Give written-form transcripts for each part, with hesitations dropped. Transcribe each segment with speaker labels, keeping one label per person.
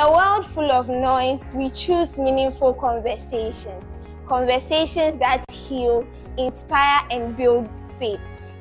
Speaker 1: A world full of noise, we choose meaningful conversations. Conversations that heal, inspire, and build faith.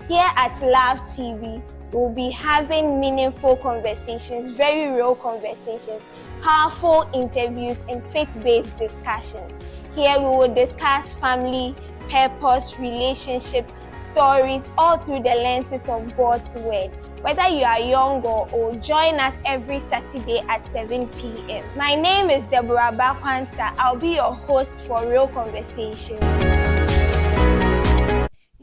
Speaker 1: Here at Love TV, we'll be having meaningful conversations, very real conversations, powerful interviews, and faith-based discussions. Here we will discuss family, purpose, relationship, stories, all through the lenses of God's Word. Whether you are young or old, join us every Saturday at 7 p.m. My name is Deborah Baah Quansah. I'll be your host for Real Conversations.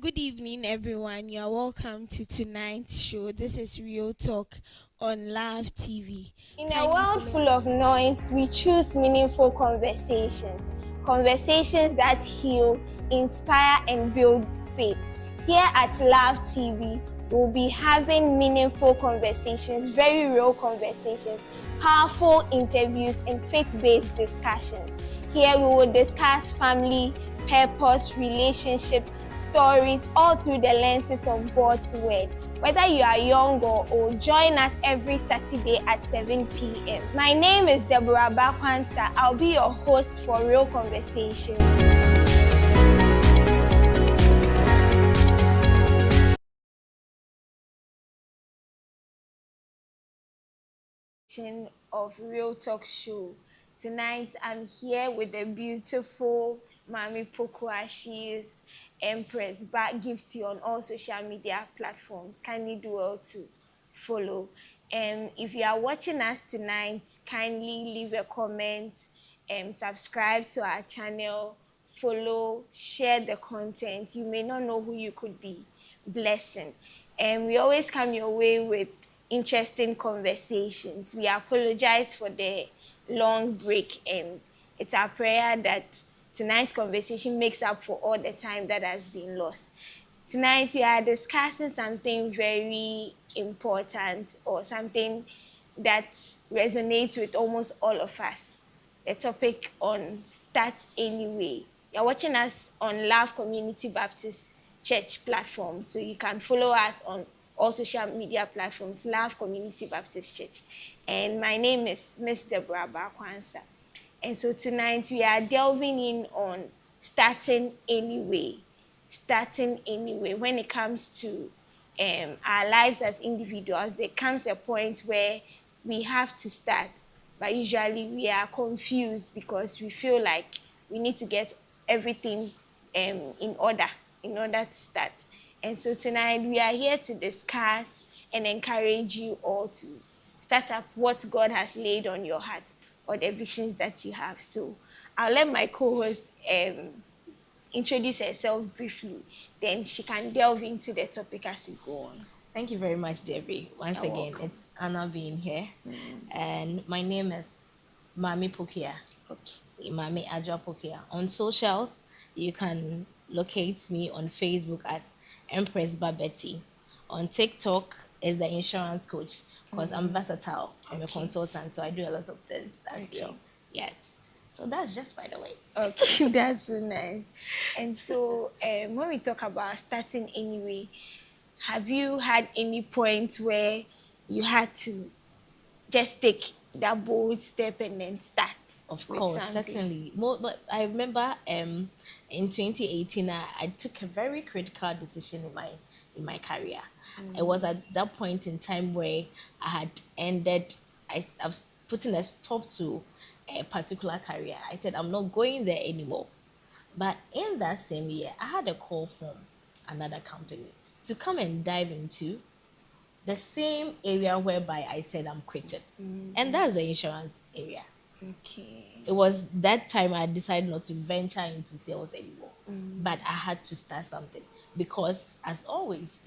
Speaker 1: Good evening, everyone. You are welcome to tonight's show. This is Real Talk on Love TV. In a world full of noise, we choose meaningful conversations. Conversations that heal, inspire, and build faith. Here at Love TV, we'll be having meaningful conversations, very real conversations, powerful interviews, and faith-based discussions. Here we will discuss family, purpose, relationship, stories, all through the lenses of God's Word. Whether you are young or old, join us every Saturday at 7 p.m. My name is Deborah Baah Quansah. I'll be your host for Real Conversations. Of Real Talk Show. Tonight I'm here with the beautiful Mami Pokua. She is Empress Baah Gifty on all social media platforms. Kindly do well to follow. If you are watching us tonight, kindly leave a comment, subscribe to our channel, follow, share the content. You may not know who you could be blessing. We always come your way with interesting conversations. We apologize for the long break, and it's our prayer that tonight's conversation makes up for all the time that has been lost. Tonight we are discussing something very important, or something that resonates with almost all of us. The topic on Start Anyway. You're watching us on Love Community Baptist Church platform, so you can follow us on all social media platforms, Love Community Baptist Church. And my name is Miss Deborah Baah Quansah. And so tonight we are delving in on starting anyway. Starting anyway. When it comes to our lives as individuals, there comes a point where we have to start. But usually we are confused because we feel like we need to get everything in order to start. And so tonight we are here to discuss and encourage you all to start up what God has laid on your heart, or the visions that you have. So I'll let my co-host introduce herself briefly, then she can delve into the topic as we go on.
Speaker 2: Thank you very much, Debbie. Once
Speaker 1: You're
Speaker 2: again,
Speaker 1: welcome.
Speaker 2: it's Anna being here. And my name is Mami Pokia.
Speaker 1: Okay.
Speaker 2: Mami Adwa Pokia. On socials, you can locate me on Facebook as Empress Baah Betty. On TikTok is the insurance coach, because I'm versatile. I'm a consultant, so I do a lot of things as well. Yes. So that's just by the way.
Speaker 1: Okay, that's so nice. And so when we talk about starting anyway, have you had any point where you had to just take that bold step and then start?
Speaker 2: Of course, certainly. But I remember in 2018, I took a very critical decision in my career. It was at that point in time where I had ended. I was putting a stop to a particular career. I said I'm not going there anymore. But in that same year, I had a call from another company to come and dive into the same area whereby I said I'm quitting, and that's the insurance area.
Speaker 1: Okay.
Speaker 2: It was that time I decided not to venture into sales anymore. But I had to start something because, as always,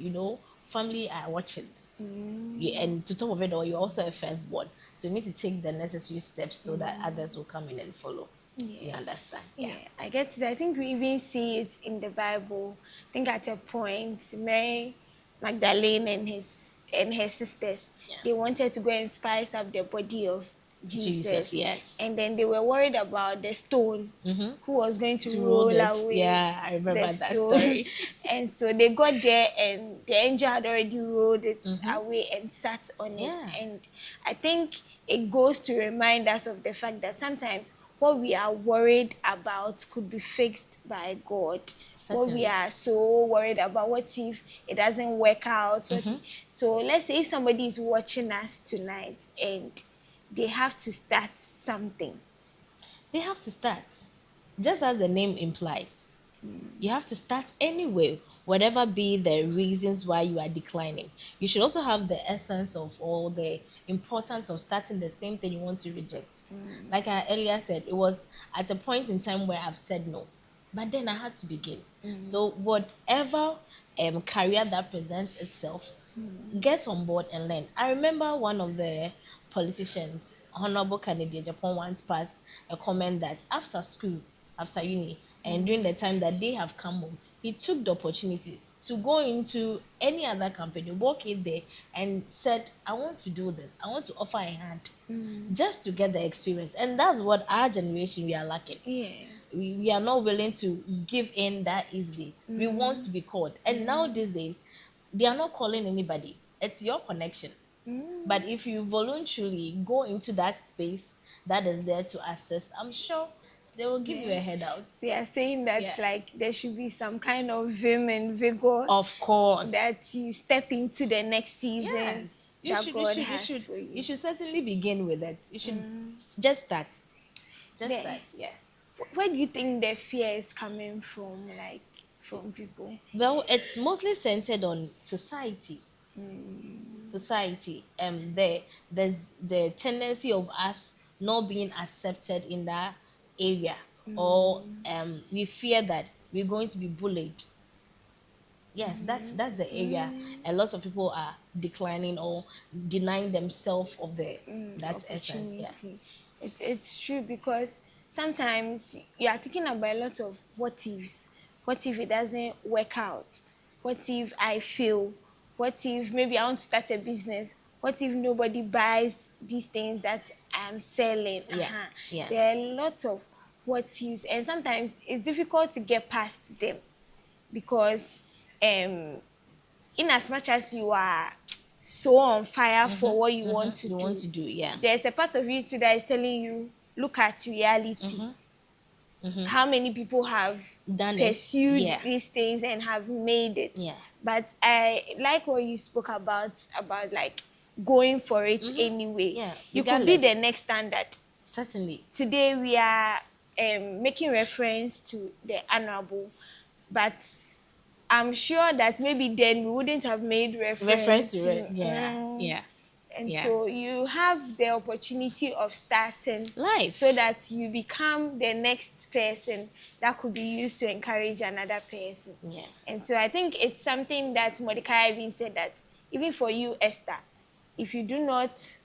Speaker 2: family are watching. And to top of it all, you're also a firstborn. So you need to take the necessary steps so that others will come in and follow. Yeah. You understand?
Speaker 1: Yeah, I get it. I think we even see it in the Bible. I think at a point, Mary Magdalene and her sisters, they wanted to go and spice up the body of Jesus.
Speaker 2: Yes.
Speaker 1: And then they were worried about the stone who was going to roll away.
Speaker 2: Yeah, I remember that story.
Speaker 1: And so they got there and the angel had already rolled it away and sat on it. And I think it goes to remind us of the fact that sometimes what we are worried about could be fixed by God. What we
Speaker 2: Certainly.
Speaker 1: are so worried about, what if it doesn't work out? So let's say if somebody is watching us tonight and they have to start something.
Speaker 2: They have to start. Just as the name implies. You have to start anyway, whatever be the reasons why you are declining. You should also have the essence of all the importance of starting the same thing you want to reject. Like I earlier said, it was at a point in time where I've said no, but then I had to begin. So whatever career that presents itself, get on board and learn. I remember one of the politicians, Honorable Kennedy Japan, once passed a comment that after school, after uni, and during the time that they have come home, he took the opportunity to go into any other company, walk in there, and said, I want to do this. I want to offer a hand just to get the experience. And that's what our generation we are lacking.
Speaker 1: Yeah.
Speaker 2: We are not willing to give in that easily. We want to be called. And now these days, they are not calling anybody. It's your connection. But if you voluntarily go into that space that is there to assist, I'm sure they will give you a head out.
Speaker 1: They are saying that
Speaker 2: Yeah.
Speaker 1: like there should be some kind of vim and vigor
Speaker 2: Of course.
Speaker 1: that you step into the next season
Speaker 2: Yes.
Speaker 1: that God has for
Speaker 2: You
Speaker 1: you.
Speaker 2: should certainly begin with it. You should just start. Just
Speaker 1: Yeah.
Speaker 2: start, yes.
Speaker 1: Where do you think the fear is coming from, like from people?
Speaker 2: Well, it's mostly centered on society. Society. There's the tendency of us not being accepted in that area, or we fear that we're going to be bullied. Yes, that's the area a lot of people are declining or denying themselves of that essence. Yeah.
Speaker 1: Opportunity. It's true, because sometimes you are thinking about a lot of what ifs. What if it doesn't work out? What if I fail? What if maybe I want to start a business? What if nobody buys these things that I'm selling?
Speaker 2: Yeah, yeah.
Speaker 1: There are a lot of what ifs, and sometimes it's difficult to get past them, because in as much as you are so on fire for what you want to do,
Speaker 2: yeah.
Speaker 1: there's a part of you too that is telling you, look at reality. How many people have
Speaker 2: Done it.
Speaker 1: pursued
Speaker 2: Yeah.
Speaker 1: these things and have made it?
Speaker 2: Yeah.
Speaker 1: But I like what you spoke about like going for it anyway.
Speaker 2: Yeah,
Speaker 1: You could be
Speaker 2: regardless.
Speaker 1: the next standard.
Speaker 2: Certainly.
Speaker 1: Today we are making reference to the honorable, but I'm sure that maybe then we wouldn't have made reference
Speaker 2: To it. Yeah. Yeah.
Speaker 1: And
Speaker 2: Yeah.
Speaker 1: so you have the opportunity of starting
Speaker 2: Life.
Speaker 1: so that you become the next person that could be used to encourage another person.
Speaker 2: Yeah.
Speaker 1: And so I think it's something that Mordecai even said, that even for you, Esther, if you do not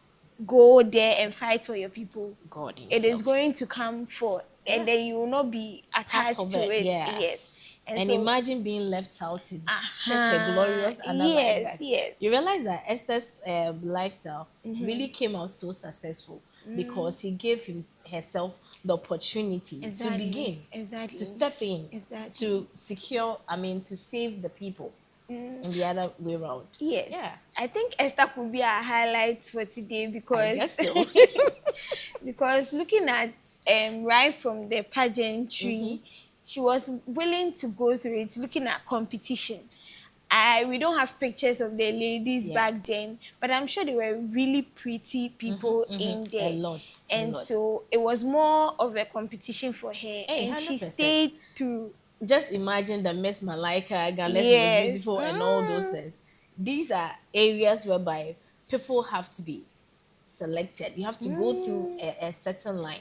Speaker 1: go there and fight for your people,
Speaker 2: God
Speaker 1: it is
Speaker 2: himself.
Speaker 1: going to come forth, and then you will not be attached
Speaker 2: of
Speaker 1: to
Speaker 2: it,
Speaker 1: it.
Speaker 2: yeah.
Speaker 1: Yes.
Speaker 2: And
Speaker 1: so,
Speaker 2: imagine being left out in such a glorious honor
Speaker 1: yes,
Speaker 2: like that.
Speaker 1: yes.
Speaker 2: You realize that Esther's lifestyle really came out so successful because he gave herself the opportunity to begin,
Speaker 1: Exactly.
Speaker 2: to step in,
Speaker 1: Exactly.
Speaker 2: to secure, to save the people, and the other way around.
Speaker 1: Yes.
Speaker 2: Yeah.
Speaker 1: I think Esther could be our highlight for today, because
Speaker 2: I guess so.
Speaker 1: because looking at right from the pageantry, she was willing to go through it, looking at competition. We don't have pictures of the ladies back then, but I'm sure they were really pretty people in there.
Speaker 2: A lot.
Speaker 1: And so it was more of a competition for her.
Speaker 2: Hey,
Speaker 1: and she
Speaker 2: 100%.
Speaker 1: stayed to...
Speaker 2: Just imagine the Miss Malaika, Ghana's
Speaker 1: Yes.
Speaker 2: Most Beautiful, and all those things. These are areas whereby people have to be selected. You have to go through a certain line.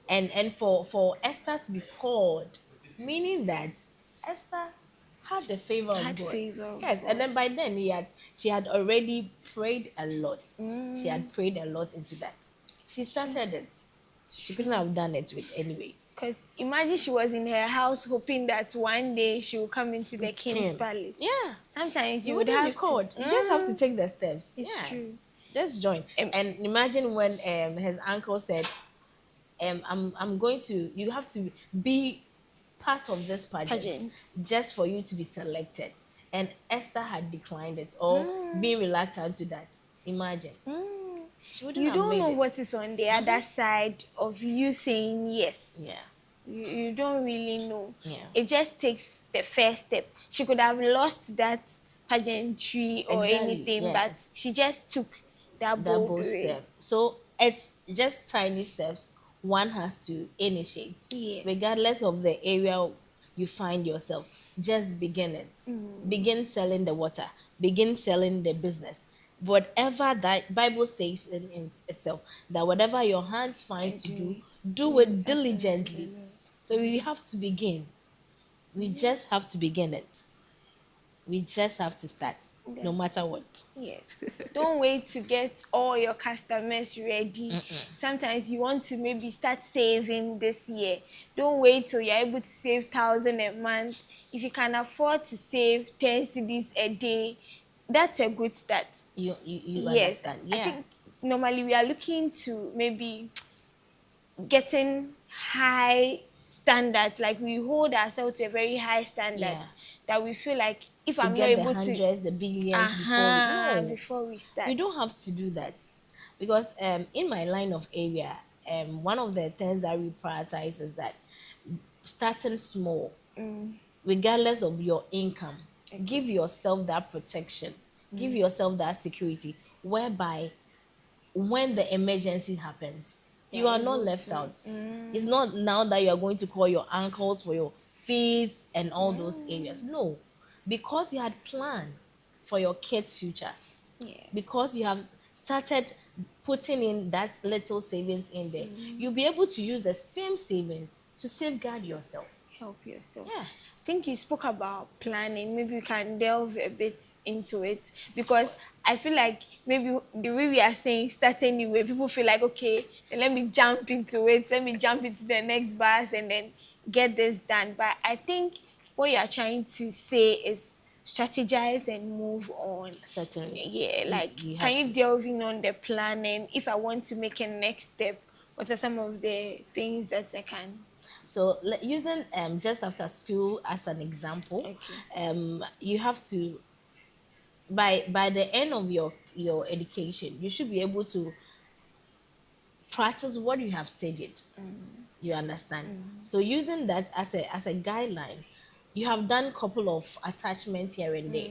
Speaker 2: And for Esther to be called, meaning that Esther had the favor of God.
Speaker 1: favor of
Speaker 2: Yes,
Speaker 1: God.
Speaker 2: and then by then she had already prayed a lot. She had prayed a lot into that. She started it. She couldn't have done it with anyway.
Speaker 1: Because imagine she was in her house hoping that one day she will come into the king's
Speaker 2: King.
Speaker 1: palace.
Speaker 2: Yeah.
Speaker 1: Sometimes you
Speaker 2: You
Speaker 1: would
Speaker 2: wouldn't
Speaker 1: have
Speaker 2: be called.
Speaker 1: to...
Speaker 2: You just have to take the steps.
Speaker 1: It's
Speaker 2: Yes.
Speaker 1: true.
Speaker 2: Just join. And imagine when his uncle said, I'm going to, you have to be part of this pageant just for you to be selected. And Esther had declined it or being reluctant to that. Imagine. She wouldn't
Speaker 1: You
Speaker 2: have
Speaker 1: don't
Speaker 2: made
Speaker 1: know
Speaker 2: it.
Speaker 1: what is on the other side of you saying yes.
Speaker 2: Yeah.
Speaker 1: You don't really know.
Speaker 2: Yeah.
Speaker 1: It just takes the first step. She could have lost that pageantry or
Speaker 2: Exactly.
Speaker 1: anything, but
Speaker 2: Yes.
Speaker 1: she just took that
Speaker 2: That
Speaker 1: bold
Speaker 2: bold
Speaker 1: way.
Speaker 2: step. So it's just tiny steps one has to initiate,
Speaker 1: Yes.
Speaker 2: regardless of the area you find yourself. Just begin it. Begin selling the water. Begin selling the business. Whatever that Bible says in itself, that whatever your hands
Speaker 1: I
Speaker 2: finds to
Speaker 1: do.
Speaker 2: do
Speaker 1: Do
Speaker 2: it
Speaker 1: as unto the
Speaker 2: diligently.
Speaker 1: Lord.
Speaker 2: So we have to begin. We just have to begin it. We just have to start, no
Speaker 1: Then,
Speaker 2: matter what.
Speaker 1: yes. Don't wait to get all your customers ready. Sometimes you want to maybe start saving this year. Don't wait till you're able to save 1,000 a month. If you can afford to save 10 cedis a day, that's a good start.
Speaker 2: You
Speaker 1: Yes,
Speaker 2: understand?
Speaker 1: I
Speaker 2: Yeah.
Speaker 1: think normally we are looking to maybe getting high standards, like we hold ourselves to a very high standard
Speaker 2: Yeah.
Speaker 1: that we feel like if
Speaker 2: To
Speaker 1: I'm not
Speaker 2: get the
Speaker 1: able to
Speaker 2: hundreds, the billions before we no,
Speaker 1: before we
Speaker 2: we
Speaker 1: start.
Speaker 2: don't have to do that, because in my line of area, one of the things that we prioritize is that starting small, regardless of your income, give yourself that protection, give yourself that security, whereby when the emergency happens, you
Speaker 1: You're
Speaker 2: are not
Speaker 1: able
Speaker 2: left
Speaker 1: to
Speaker 2: out. It's not now that you are going to call your uncles for your fees and all those areas. No, because you had planned for your kids' future,
Speaker 1: yeah,
Speaker 2: because you have started putting in that little savings in there, you'll be able to use the same savings to safeguard yourself.
Speaker 1: help yourself.
Speaker 2: Yeah.
Speaker 1: I think you spoke about planning. Maybe we can delve a bit into it,
Speaker 2: Of
Speaker 1: because
Speaker 2: course.
Speaker 1: I feel like maybe the way we are saying start anyway, people feel like, okay, then let me jump into it, let me jump into the next bus and then get this done. But I think what you are trying to say is strategize and move on.
Speaker 2: Certainly.
Speaker 1: Yeah, like
Speaker 2: You
Speaker 1: can
Speaker 2: have
Speaker 1: you
Speaker 2: to.
Speaker 1: delve in on the planning? If I want to make a next step, what are some of the things that I can?
Speaker 2: So using just after school as an example,
Speaker 1: Okay.
Speaker 2: you have to, by the end of your education, you should be able to practice what you have studied. You understand? So using that as a guideline, you have done couple of attachments here and there.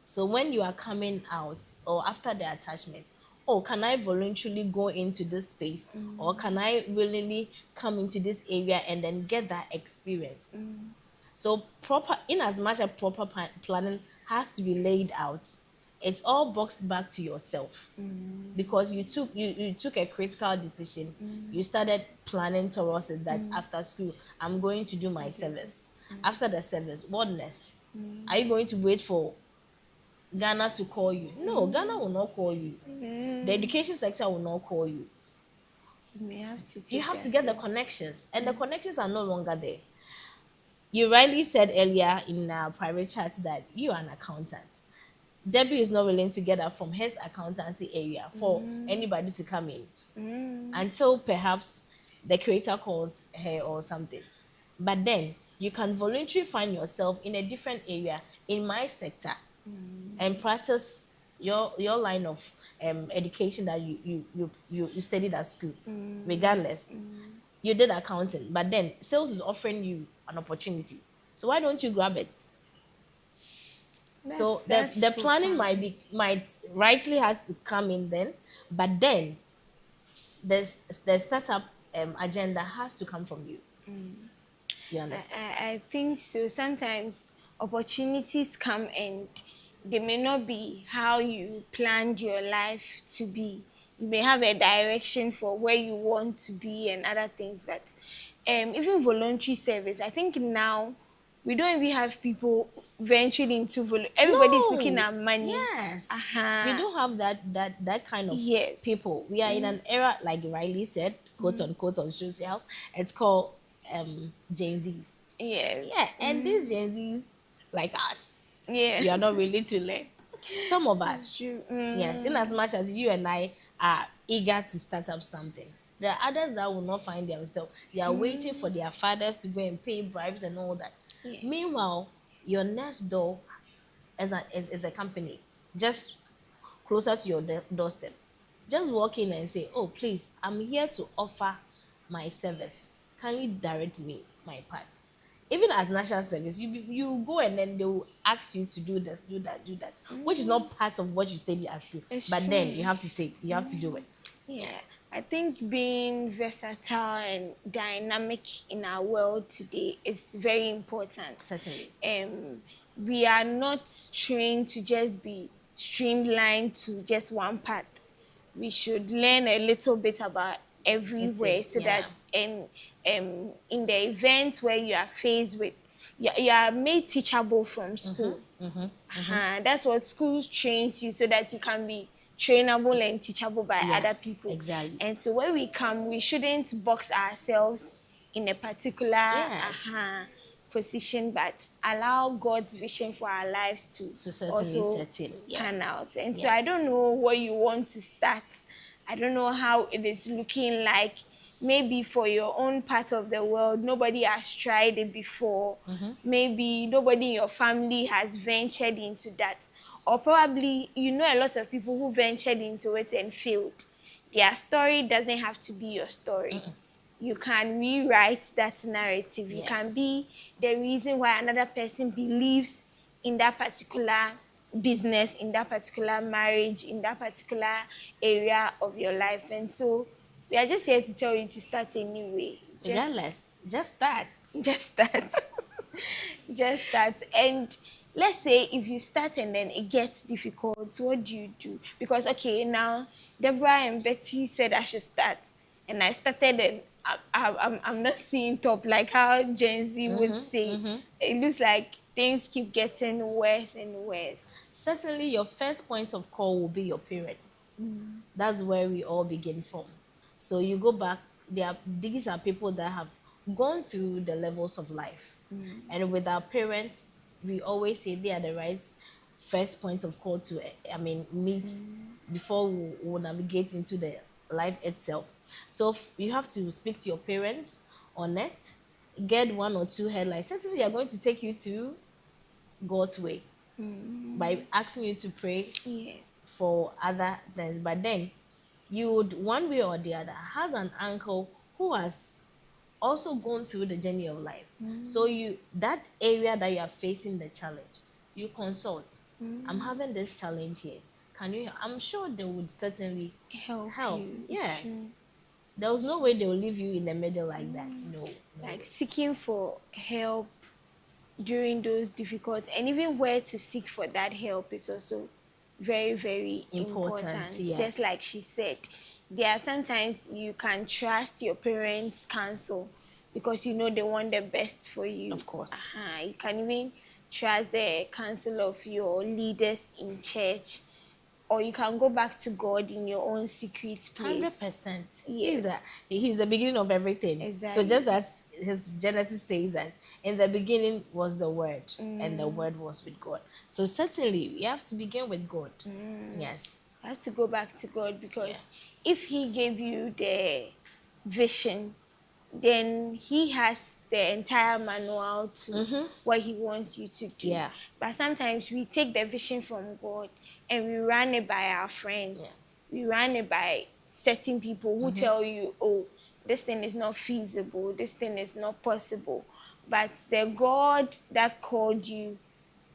Speaker 2: So when you are coming out or after the attachment, oh, can I voluntarily go into this space, or can I willingly come into this area and then get that experience? So proper, in as much as proper planning has to be laid out, it all boxed back to yourself, because you took a critical decision. You started planning towards it, that after school I'm going to do my service. After the service, what next? Are you going to wait for Ghana to call you? No, Ghana will not call you. The education sector will not call you.
Speaker 1: You may have to
Speaker 2: You
Speaker 1: take
Speaker 2: have
Speaker 1: a
Speaker 2: to get the
Speaker 1: step.
Speaker 2: connections, and the connections are no longer there. You rightly said earlier in our private chat that you are an accountant. Debbie is not willing to get up from his accountancy area for anybody to come in until perhaps the creator calls her or something. But then you can voluntarily find yourself in a different area in my sector and practice your line of education that you studied at school, regardless. You did accounting, but then sales is offering you an opportunity. So why don't you grab it?
Speaker 1: That's
Speaker 2: So the planning
Speaker 1: profound.
Speaker 2: might rightly has to come in then, but then the startup agenda has to come from you. You understand?
Speaker 1: I think so. Sometimes opportunities come and they may not be how you planned your life to be. You may have a direction for where you want to be and other things, but even voluntary service, I think now we don't even have people venturing into everybody's looking
Speaker 2: No.
Speaker 1: at money.
Speaker 2: Yes. We
Speaker 1: Uh-huh.
Speaker 2: don't have that kind of
Speaker 1: Yes.
Speaker 2: people. We are in an era, like Riley said, quote unquote, on social. It's called Gen Zs.
Speaker 1: Yes.
Speaker 2: Yeah, and these Gen Zs, like us, we are
Speaker 1: Yes.
Speaker 2: not willing to learn. Some of
Speaker 1: It's
Speaker 2: us,
Speaker 1: true.
Speaker 2: yes, in as much as you and I are eager to start up something, there are others that will not find themselves. They are waiting for their fathers to go and pay bribes and all that.
Speaker 1: Yeah.
Speaker 2: Meanwhile, your next door is a company just closer to your doorstep. Just walk in and say, oh, please, I'm here to offer my service. Can you direct me my path? Even at national service, you go and then they will ask you to do this, do that, do that, which is not part of what you study at school.
Speaker 1: It's
Speaker 2: But
Speaker 1: true.
Speaker 2: then you have to do it.
Speaker 1: Yeah, I think being versatile and dynamic in our world today is very important.
Speaker 2: Certainly.
Speaker 1: We are not trained to just be streamlined to just one path. We should learn a little bit about everywhere so
Speaker 2: Yeah.
Speaker 1: that in the event where you are faced with, you are made teachable from school. That's what school trains you so that you can be trainable and teachable by
Speaker 2: Yeah,
Speaker 1: other people.
Speaker 2: exactly.
Speaker 1: And so when we come, we shouldn't box ourselves in a particular
Speaker 2: Yes.
Speaker 1: position, but allow God's vision for our lives to
Speaker 2: certainly
Speaker 1: also
Speaker 2: set in. Yeah.
Speaker 1: pan out. And so
Speaker 2: Yeah.
Speaker 1: I don't know what you want to start. I don't know how it is looking like. Maybe for your own part of the world, nobody has tried it before. Maybe nobody in your family has ventured into that. Or probably you know a lot of people who ventured into it and failed. Their story doesn't have to be your story. You can rewrite that narrative. You can
Speaker 2: Yes.
Speaker 1: be the reason why another person believes in that particular business, in that particular marriage, in that particular area of your life. And so we are just here to tell you to start anyway.
Speaker 2: Regardless, just that.
Speaker 1: Just start. Just start. And let's say if you start and then it gets difficult, what do you do? Because okay, now Deborah and Betty said I should start, and I started, and I'm not seeing top like how Gen Z would say. It looks like things keep getting worse and worse.
Speaker 2: Certainly, your first point of call will be your parents. That's where we all begin from. So you go back. These are people that have gone through the levels of life, and with our parents, we always say they are the right first point of call to. Meet before we navigate into the life itself. So you have to speak to your parents on it, get one or two headlines. Certainly, they are going to take you through God's way by asking you to pray
Speaker 1: Yes.
Speaker 2: for other things. But then you would, one way or the other, has an uncle who has also gone through the journey of life. So that area that you are facing the challenge, you consult. I'm having this challenge here. Can you? I'm sure they would certainly
Speaker 1: Help you.
Speaker 2: Yes. There was no way they will leave you in the middle like that. No.
Speaker 1: Like seeking for help during those difficult, and even where to seek for that help is also very, very important.
Speaker 2: Yes.
Speaker 1: Just like she said, there are sometimes you can trust your parents' counsel because you know they want the best for you.
Speaker 2: Of course.
Speaker 1: You can even trust the counsel of your leaders in church, or you can go back to God in your own secret place.
Speaker 2: 100%.
Speaker 1: Yes.
Speaker 2: He's the beginning of everything.
Speaker 1: Exactly.
Speaker 2: So just as his Genesis says that in the beginning was the Word, and the Word was with God. So certainly we have to begin with God. Yes.
Speaker 1: You have to go back to God because if He gave you the vision, then He has the entire manual to what He wants you to do.
Speaker 2: Yeah.
Speaker 1: But sometimes we take the vision from God and we run it by our friends. We run it by certain people who tell you, oh, this thing is not feasible, this thing is not possible. But the God that called you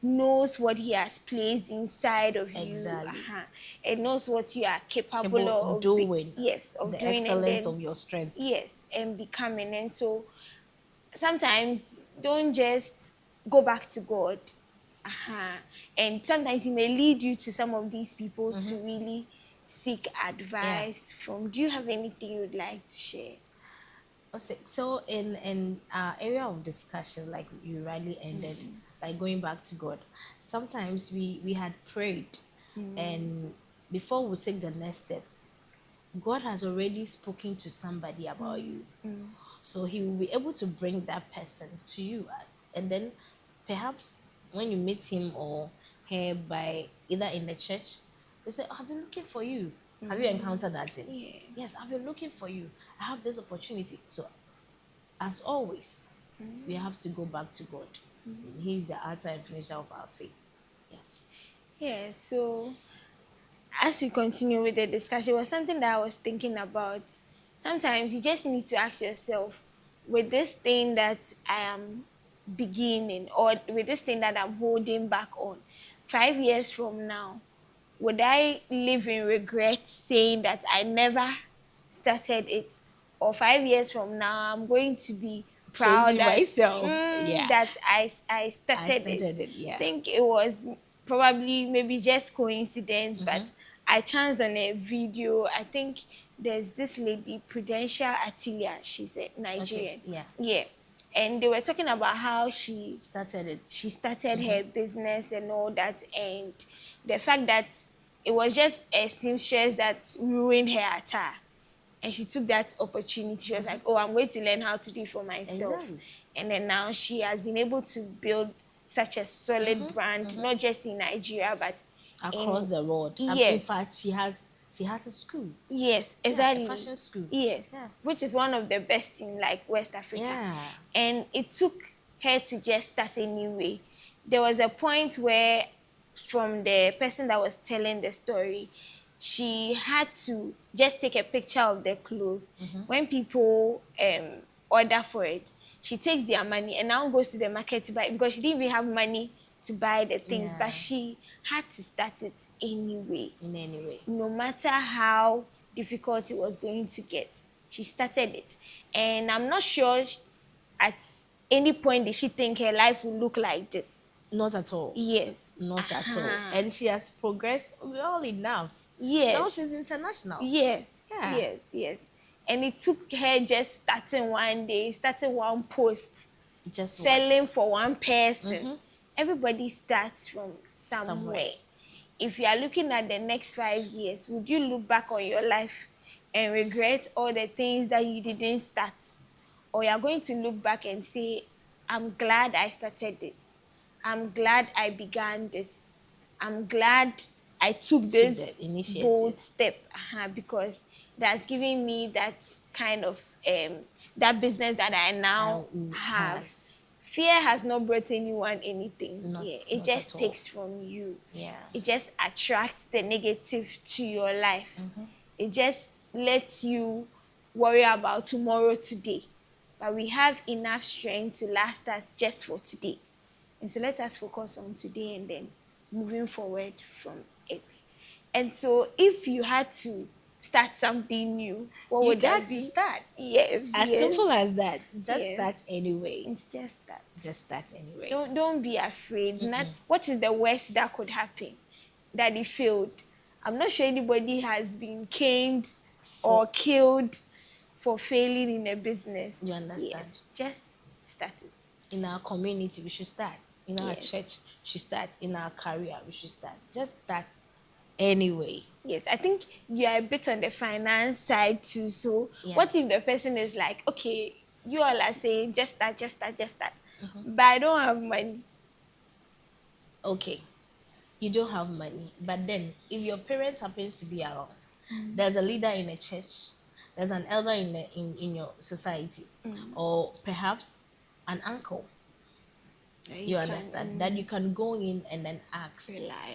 Speaker 1: knows what He has placed inside of you.
Speaker 2: Exactly.
Speaker 1: It knows what you are capable of
Speaker 2: doing.
Speaker 1: Of
Speaker 2: the
Speaker 1: doing,
Speaker 2: excellence of your strength.
Speaker 1: Yes, and becoming. And so sometimes don't just go back to God. And sometimes He may lead you to some of these people to really seek advice from. Do you have anything you'd like to share?
Speaker 2: So in our area of discussion, like you rightly ended, like going back to God, sometimes we had prayed, and before we take the next step, God has already spoken to somebody about you. So He will be able to bring that person to you, and then perhaps when you meet him or her by either in the church, they say, I've been looking for you. Have you encountered that thing?
Speaker 1: Yeah.
Speaker 2: Yes, I've been looking for you. I have this opportunity. So as always, we have to go back to God. He is the author and finisher of our faith. Yes.
Speaker 1: Yeah, so as we continue with the discussion, it was something that I was thinking about. Sometimes you just need to ask yourself, with this thing that I am beginning, or with this thing that I'm holding back on, 5 years from now, would I live in regret saying that I never started it? Or 5 years from now, I'm going to be proud
Speaker 2: Praising
Speaker 1: that
Speaker 2: myself. Yeah.
Speaker 1: that I
Speaker 2: I
Speaker 1: started it.
Speaker 2: started it. Yeah.
Speaker 1: I think it was probably maybe just coincidence, but I chanced on a video. I think there's this lady, Prudential Atilia. She's a
Speaker 2: Okay.
Speaker 1: Nigerian.
Speaker 2: Yeah.
Speaker 1: Yeah. And they were talking about how
Speaker 2: Started it.
Speaker 1: she started her business and all that, and the fact that it was just a seamstress that ruined her attire, and she took that opportunity. She was like, oh, I'm going to learn how to do it for myself.
Speaker 2: Exactly.
Speaker 1: And then now she has been able to build such a solid brand, not just in Nigeria, but
Speaker 2: Across
Speaker 1: in,
Speaker 2: the world. In
Speaker 1: yes,
Speaker 2: fact, she has a school.
Speaker 1: yes,
Speaker 2: Yeah,
Speaker 1: exactly.
Speaker 2: a fashion school.
Speaker 1: Yes,
Speaker 2: Yeah.
Speaker 1: which is one of the best in like West Africa.
Speaker 2: Yeah.
Speaker 1: And it took her to just start anyway. There was a point where, from the person that was telling the story, she had to just take a picture of the clothes. When people order for it, she takes their money and now goes to the market to buy it, because she didn't even have money to buy the things,
Speaker 2: Yeah.
Speaker 1: but she had to start it anyway.
Speaker 2: In any way.
Speaker 1: No matter how difficult it was going to get, she started it. And I'm not sure at any point did she think her life would look like this.
Speaker 2: Not at all.
Speaker 1: Yes.
Speaker 2: Not at all. And she has progressed well enough.
Speaker 1: Yes.
Speaker 2: Now she's international.
Speaker 1: Yes.
Speaker 2: Yeah.
Speaker 1: Yes. Yes. And it took her just starting one day, starting one post,
Speaker 2: Just
Speaker 1: selling for one person. Everybody starts from somewhere. If you are looking at the next 5 years, would you look back on your life and regret all the things that you didn't start? Or you are going to look back and say, I'm glad I started this. I'm glad I began this. I'm glad I took this
Speaker 2: the initiative.
Speaker 1: bold step, because that's giving me that kind of that business that I now have.
Speaker 2: Has.
Speaker 1: Fear has not brought anyone anything.
Speaker 2: Not
Speaker 1: It just
Speaker 2: at all.
Speaker 1: takes from you.
Speaker 2: Yeah.
Speaker 1: It just attracts the negative to your life. It just lets you worry about tomorrow today. But we have enough strength to last us just for today. And so let us focus on today and then moving forward from it. And so if you had to start something new, what would that be?
Speaker 2: You got to start.
Speaker 1: Yes.
Speaker 2: As simple as that. Just
Speaker 1: Yes.
Speaker 2: start anyway.
Speaker 1: It's just that.
Speaker 2: Just start anyway.
Speaker 1: Don't be afraid. What is the worst that could happen? That it failed. I'm not sure anybody has been caned or killed for failing in a business.
Speaker 2: You understand?
Speaker 1: Yes. Just start it.
Speaker 2: In our community, we should start. In our
Speaker 1: Yes.
Speaker 2: church, we should start. In our career, we should start. Just start anyway.
Speaker 1: Yes, I think you are a bit on the finance side too. So what if the person is like, okay, you all are saying just start, just start, just start, but I don't have money.
Speaker 2: Okay, you don't have money, but then if your parents happens to be around, there's a leader in a church, there's an elder in your society, or perhaps an uncle. You understand that you can go in and then ask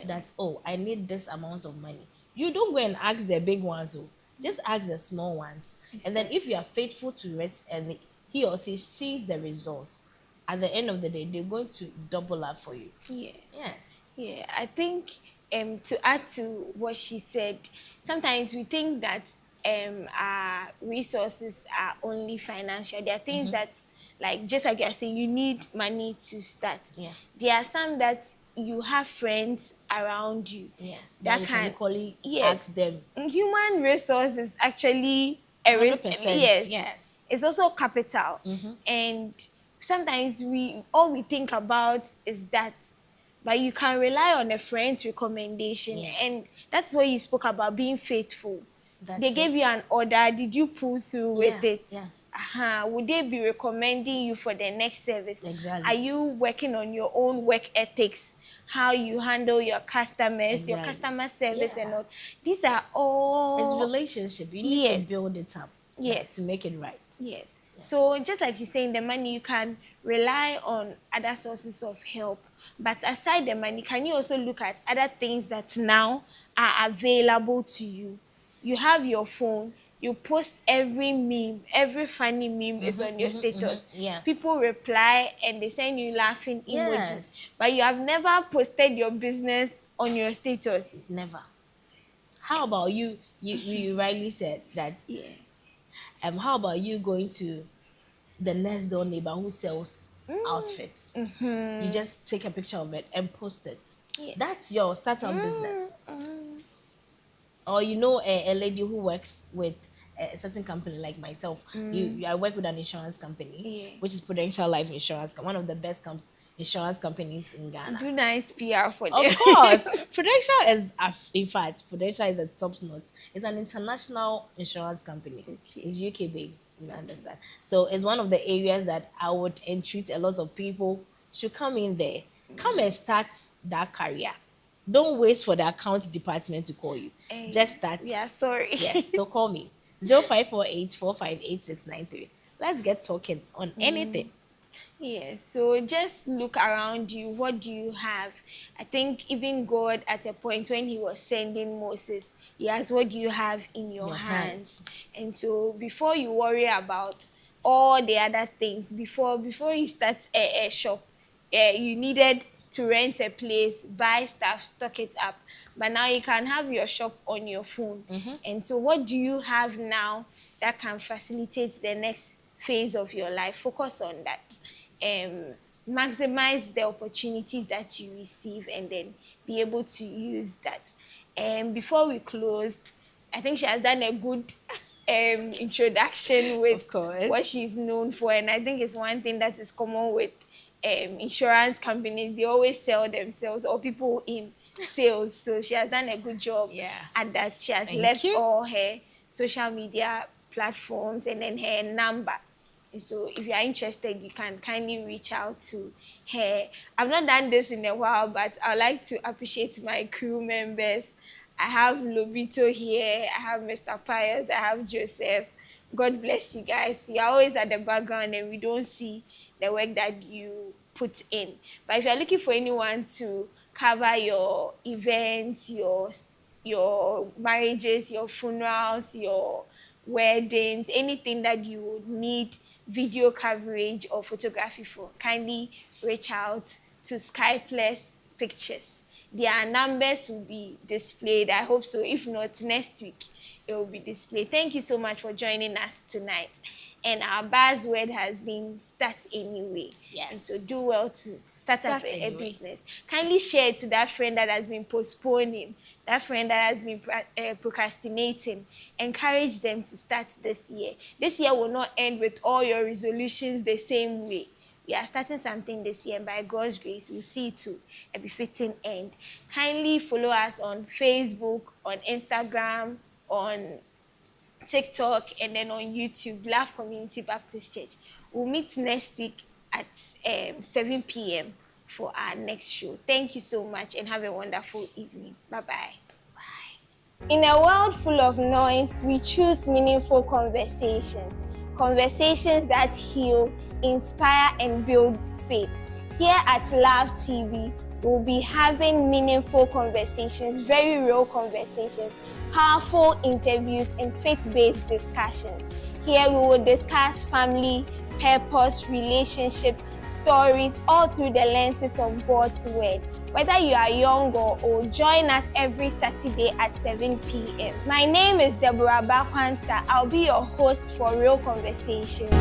Speaker 2: that, oh, I need this amount of money. You don't go and ask the big ones, oh, just ask the small ones. And then if you are faithful to it and he or she sees the results, at the end of the day, they're going to double up for you.
Speaker 1: Yeah.
Speaker 2: Yes.
Speaker 1: Yeah, I think to add to what she said, sometimes we think that our resources are only financial. There are things that, like, just like I say, you need money to start.
Speaker 2: Yeah.
Speaker 1: There are some that you have friends around you.
Speaker 2: Yes.
Speaker 1: That
Speaker 2: you
Speaker 1: can
Speaker 2: equally
Speaker 1: yes.
Speaker 2: ask them.
Speaker 1: Human resource is actually a
Speaker 2: 100%.
Speaker 1: Yes. It's also capital. And sometimes all we think about is that. But you can rely on a friend's recommendation.
Speaker 2: Yeah.
Speaker 1: And that's where you spoke about being faithful.
Speaker 2: That's
Speaker 1: they gave you an order. Did you pull through with it?
Speaker 2: Yeah.
Speaker 1: Would they be recommending you for the next service?
Speaker 2: Exactly.
Speaker 1: Are you working on your own work ethics? How you handle your customers, your customer service and all. These are all...
Speaker 2: It's relationship. You need to build it up.
Speaker 1: Yes.
Speaker 2: To make it right.
Speaker 1: Yes. So just like she's saying, the money, you can rely on other sources of help. But aside the money, can you also look at other things that now are available to you? You have your phone, you post every meme, every funny meme is on your status.
Speaker 2: Yeah.
Speaker 1: People reply and they send you laughing emojis.
Speaker 2: Yes.
Speaker 1: But you have never posted your business on your status.
Speaker 2: Never. How about you? You rightly said that.
Speaker 1: Yeah.
Speaker 2: How about you going to the next door neighbor who sells outfits? You just take a picture of it and post it.
Speaker 1: Yeah.
Speaker 2: That's your startup business. Or you know a lady who works with a certain company like myself. I work with an insurance company,
Speaker 1: Yeah.
Speaker 2: which is Prudential Life Insurance, one of the best insurance companies in Ghana.
Speaker 1: Do nice PR for them.
Speaker 2: Of course, Prudential is, in fact, Prudential is a top note. It's an international insurance company.
Speaker 1: Okay.
Speaker 2: It's UK based, you understand. So it's one of the areas that I would entreat a lot of people should come in there. Come and start that career. Don't wait for the account department to call you. Just start.
Speaker 1: Yeah, sorry.
Speaker 2: Yes, so call me. 0548458693. Let's get talking on anything.
Speaker 1: Yes, so just look around you. What do you have? I think even God, at a point when he was sending Moses, he asked, what do you have in your hands? And so before you worry about all the other things, before you start a shop, you needed to rent a place, buy stuff, stock it up. But now you can have your shop on your phone. And so what do you have now that can facilitate the next phase of your life? Focus on that. Maximize the opportunities that you receive and then be able to use that. Before we closed, I think she has done a good introduction with
Speaker 2: Of course.
Speaker 1: what she's known for, and I think it's one thing that is common with insurance companies. They always sell themselves, or people in sales. So she has done a good job at that. She has left all her social media platforms and then her number. So if you are interested, you can kindly reach out to her. I've not done this in a while, but I'd like to appreciate my crew members. I have Lobito here, I have Mr. Pius, I have Joseph. God bless you guys. You're always at the background and we don't see the work that you put in. But if you're looking for anyone to cover your events, your marriages, your funerals, your weddings, anything that you would need video coverage or photography for, kindly reach out to Skypless Pictures. Their numbers will be displayed. I hope so. If not, next week it will be displayed. Thank you so much for joining us tonight. And our buzzword has been start anyway.
Speaker 2: Yes.
Speaker 1: And so do well to start up a business. Kindly share it to that friend that has been postponing, that friend that has been procrastinating. Encourage them to start this year. This year will not end with all your resolutions the same way. We are starting something this year, and by God's grace, we'll see it to a befitting end. Kindly follow us on Facebook, on Instagram, on TikTok, and then on YouTube, Love Community Baptist Church. We'll meet next week at 7 p.m. for our next show. Thank you so much and have a wonderful evening. Bye-bye. Bye. In a world full of noise, we choose meaningful conversations. Conversations that heal, inspire, and build faith. Here at Love TV, we'll be having meaningful conversations, very real conversations, powerful interviews, and faith-based discussions. Here we will discuss family, purpose, relationship, stories, all through the lenses of God's Word. Whether you are young or old, join us every Saturday at 7 p.m. My name is Deborah Baah Quansah. I'll be your host for Real Conversations.